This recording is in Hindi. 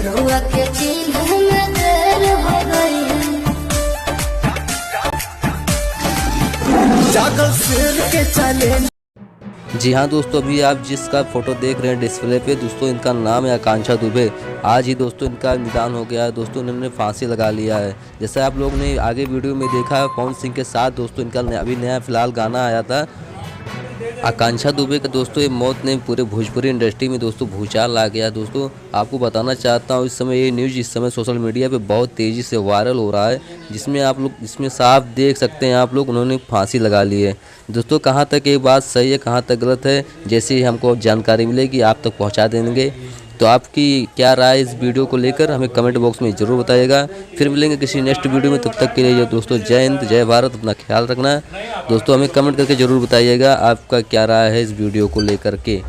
रुआ के चिन्ह में देर हो गई जागल शेर के चैलेंज। जी हाँ दोस्तों, अभी आप जिसका फोटो देख रहे हैं डिस्प्ले पे दोस्तों, इनका नाम है आकांक्षा दुबे। आज ही दोस्तों इनका निदान हो गया है दोस्तों, इन्होंने फांसी लगा लिया है। जैसे आप लोग ने आगे वीडियो में देखा है पवन सिंह के साथ दोस्तों इनका अभी नया फिलहाल गाना आया था। आकांक्षा दुबे का दोस्तों ये मौत ने पूरे भोजपुरी इंडस्ट्री में दोस्तों भूचाल आ गया। दोस्तों आपको बताना चाहता हूँ इस समय ये न्यूज़ इस समय सोशल मीडिया पे बहुत तेज़ी से वायरल हो रहा है, जिसमें आप लोग इसमें साफ देख सकते हैं आप लोग उन्होंने फांसी लगा ली है। दोस्तों कहाँ तक ये बात सही है कहाँ तक गलत है, जैसे ही हमको जानकारी मिलेगी आप तक पहुँचा देंगे। तो आपकी क्या राय है इस वीडियो को लेकर हमें कमेंट बॉक्स में ज़रूर बताइएगा। फिर मिलेंगे किसी नेक्स्ट वीडियो में, तब तक के लिए दोस्तों जय हिंद जय भारत, अपना ख्याल रखना। दोस्तों हमें कमेंट करके ज़रूर बताइएगा आपका क्या राय है इस वीडियो को लेकर के।